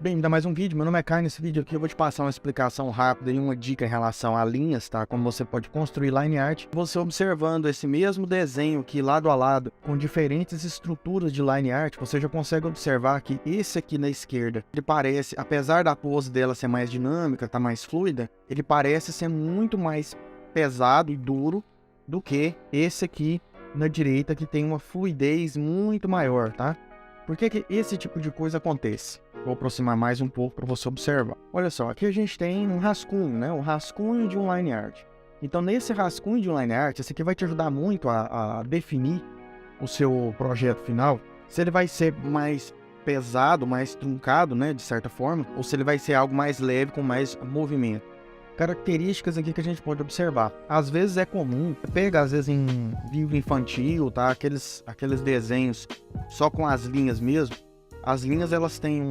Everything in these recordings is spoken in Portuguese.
Bem-vindo a mais um vídeo, meu nome é Caio. Nesse vídeo aqui eu vou te passar uma explicação rápida e uma dica em relação a linhas, tá? Como você pode construir line art. Você observando esse mesmo desenho aqui lado a lado, com diferentes estruturas de line art, você já consegue observar que esse aqui na esquerda, ele parece, apesar da pose dela ser mais dinâmica, tá mais fluida, ele parece ser muito mais pesado e duro do que esse aqui na direita, que tem uma fluidez muito maior, tá? Por que esse tipo de coisa acontece? Vou aproximar mais um pouco para você observar. Olha só, aqui a gente tem um rascunho, né? Um rascunho de um line art. Então, nesse rascunho de um line art, esse aqui vai te ajudar muito a definir o seu projeto final. Se ele vai ser mais pesado, mais truncado, né? De certa forma, ou se ele vai ser algo mais leve, com mais movimento. Características aqui que a gente pode observar. Às vezes é comum, pega às vezes em livro infantil, tá? Aqueles desenhos só com as linhas mesmo. As linhas elas têm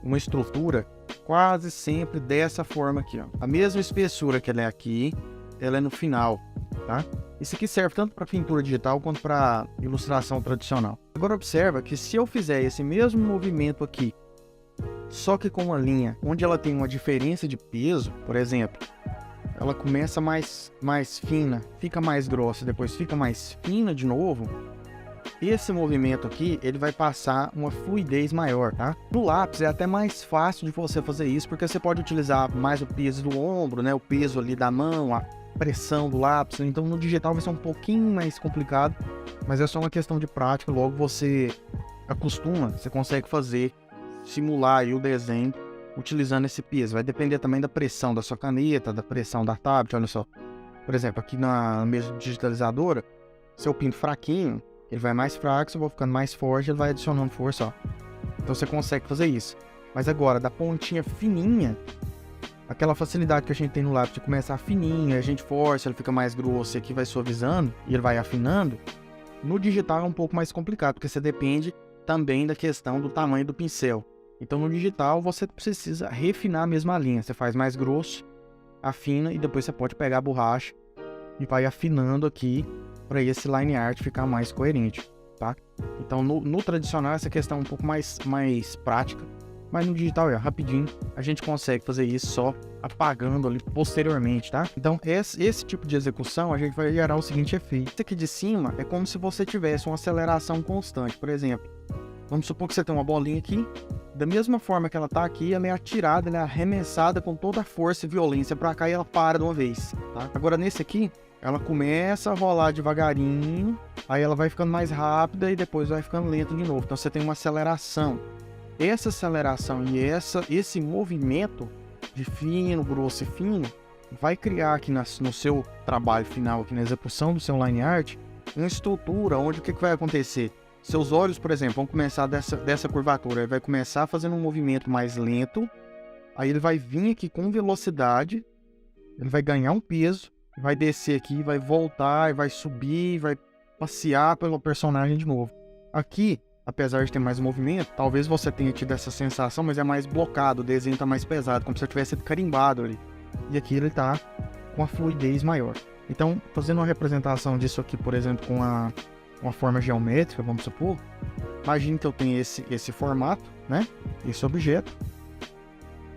uma estrutura quase sempre dessa forma aqui, ó. A mesma espessura que ela é aqui, ela é no final, tá? Isso aqui serve tanto para pintura digital quanto para ilustração tradicional. Agora observa que se eu fizer esse mesmo movimento aqui, só que com uma linha onde ela tem uma diferença de peso, por exemplo, ela começa mais fina, fica mais grossa, depois fica mais fina de novo. Esse movimento aqui, ele vai passar uma fluidez maior, tá? No lápis é até mais fácil de você fazer isso, porque você pode utilizar mais o peso do ombro, né? O peso ali da mão, a pressão do lápis. Então no digital vai ser um pouquinho mais complicado, mas é só uma questão de prática. Logo você acostuma, você consegue fazer, simular aí o desenho utilizando esse peso. Vai depender também da pressão da sua caneta, da pressão da tablet. Olha só, por exemplo, aqui na mesa digitalizadora, se eu pinto fraquinho, ele vai mais fraco, se eu vou ficando mais forte, ele vai adicionando força, ó. Então você consegue fazer isso. Mas agora, da pontinha fininha, aquela facilidade que a gente tem no lápis de começar fininha, a gente força, ele fica mais grosso e aqui vai suavizando e ele vai afinando. No digital é um pouco mais complicado, porque você depende também da questão do tamanho do pincel. Então no digital você precisa refinar a mesma linha. Você faz mais grosso, afina e depois você pode pegar a borracha e vai afinando aqui para esse line art ficar mais coerente, tá? Então no tradicional essa questão é um pouco mais prática, mas no digital rapidinho a gente consegue fazer isso só apagando ali posteriormente, tá? Então esse tipo de execução a gente vai gerar o seguinte efeito. Esse aqui de cima é como se você tivesse uma aceleração constante. Por exemplo, vamos supor que você tem uma bolinha aqui, da mesma forma que ela tá aqui, ela é atirada, ela é arremessada com toda a força e violência para cá e ela para de uma vez, tá? Agora nesse aqui, ela começa a rolar devagarinho, aí ela vai ficando mais rápida e depois vai ficando lenta de novo. Então você tem uma aceleração. Essa aceleração e esse movimento de fino, grosso e fino vai criar aqui no seu trabalho final, aqui na execução do seu line art, uma estrutura onde o que vai acontecer? Seus olhos, por exemplo, vão começar dessa curvatura, ele vai começar fazendo um movimento mais lento, aí ele vai vir aqui com velocidade, ele vai ganhar um peso, vai descer aqui, vai voltar, vai subir, vai passear pelo personagem de novo. Aqui, apesar de ter mais movimento, talvez você tenha tido essa sensação, mas é mais blocado, o desenho está mais pesado, como se eu tivesse carimbado ali. E aqui ele está com a fluidez maior. Então, fazendo uma representação disso aqui, por exemplo, com uma forma geométrica, vamos supor, imagine que eu tenho esse formato, né? Esse objeto.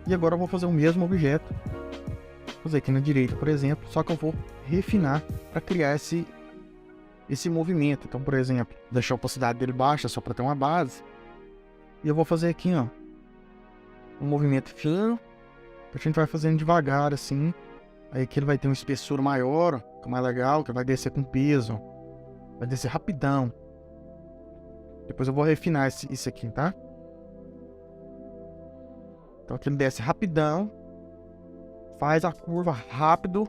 E agora eu vou fazer o mesmo objeto. Vou fazer aqui na direita, por exemplo, só que eu vou refinar para criar esse movimento. Então, por exemplo, deixar a opacidade dele baixa só para ter uma base. E eu vou fazer aqui, ó, um movimento fino. A gente vai fazendo devagar assim. Aí aqui ele vai ter uma espessura maior, que é mais legal, que vai descer com peso. Vai descer rapidão. Depois eu vou refinar isso aqui, tá? Então aqui ele desce rapidão. Faz a curva rápido.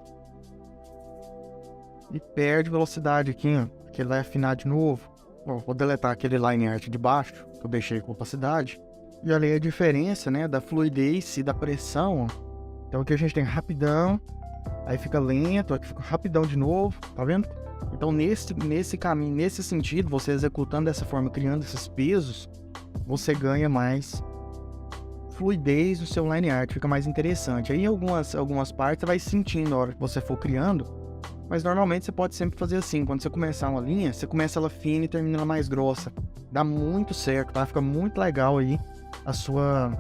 E perde velocidade aqui, ó. Aqui ele vai afinar de novo. Ó, vou deletar aquele line art de baixo, que eu deixei com opacidade. E olha aí a diferença, né? Da fluidez e da pressão, ó. Então aqui a gente tem rapidão. Aí fica lento, aqui fica rapidão de novo. Tá vendo? Então nesse caminho, nesse sentido, você executando dessa forma, criando esses pesos, você ganha mais fluidez no seu line art, fica mais interessante. Aí em algumas partes você vai sentindo na hora que você for criando, mas normalmente você pode sempre fazer assim, quando você começar uma linha, você começa ela fina e termina ela mais grossa. Dá muito certo, tá? Fica muito legal aí a sua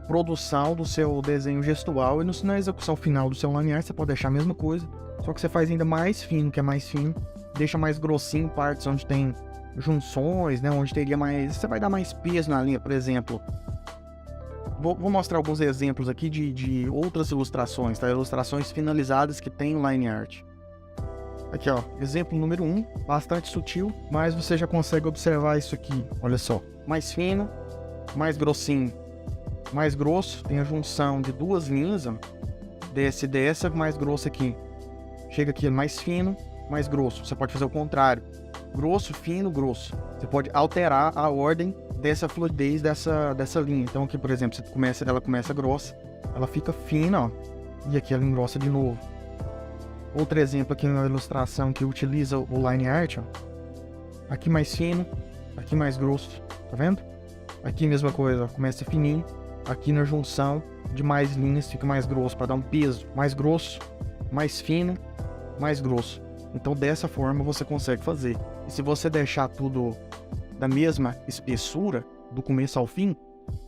produção do seu desenho gestual, e na execução final do seu line art você pode deixar a mesma coisa, só que você faz ainda mais fino, que é mais fino, deixa mais grossinho partes onde tem junções, né, onde teria mais, você vai dar mais peso na linha, por exemplo. Vou mostrar alguns exemplos aqui de outras ilustrações, tá? Ilustrações finalizadas que tem o line art. Aqui, ó, exemplo número 1, bastante sutil, mas você já consegue observar isso aqui, olha só. Mais fino, mais grossinho, mais grosso, tem a junção de duas linhas, ó, dessa mais grossa aqui. Chega aqui mais fino, mais grosso. Você pode fazer o contrário, grosso, fino, grosso. Você pode alterar a ordem dessa fluidez dessa linha. Então aqui, por exemplo, ela começa grossa, ela fica fina, ó, e aqui ela engrossa de novo. Outro exemplo aqui na ilustração que utiliza o line art, ó. Aqui mais fino, aqui mais grosso, tá vendo? Aqui mesma coisa, ó, começa fininho, aqui na junção de mais linhas fica mais grosso, para dar um peso mais grosso, mais fino, mais grosso. Então dessa forma você consegue fazer. E se você deixar tudo da mesma espessura, do começo ao fim,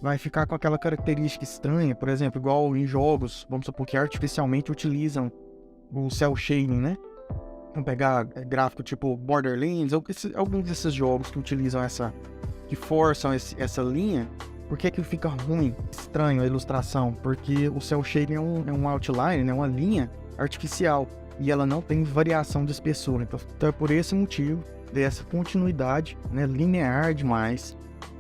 vai ficar com aquela característica estranha, por exemplo, igual em jogos, vamos supor que artificialmente utilizam o cel shading, né? Vamos pegar gráfico tipo Borderlands, ou alguns desses jogos que utilizam que forçam essa linha. Por que fica ruim, estranho a ilustração? Porque o cel shading é um outline, né? Uma linha artificial, e ela não tem variação de espessura. Então é por esse motivo dessa continuidade, né, linear demais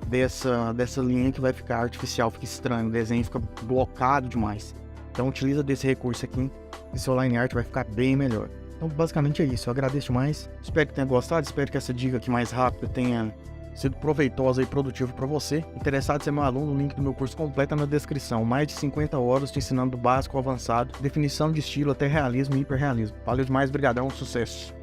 dessa linha, que vai ficar artificial, fica estranho, o desenho fica blocado demais. Então utiliza desse recurso aqui e seu line art vai ficar bem melhor. Então basicamente é isso, eu agradeço demais, espero que tenha gostado, espero que essa dica aqui mais rápida tenha sido proveitosa e produtiva para você. Interessado em ser meu aluno, o link do meu curso completo na descrição. Mais de 50 horas te ensinando do básico ao avançado, definição de estilo até realismo e hiperrealismo. Valeu demais, brigadão, sucesso!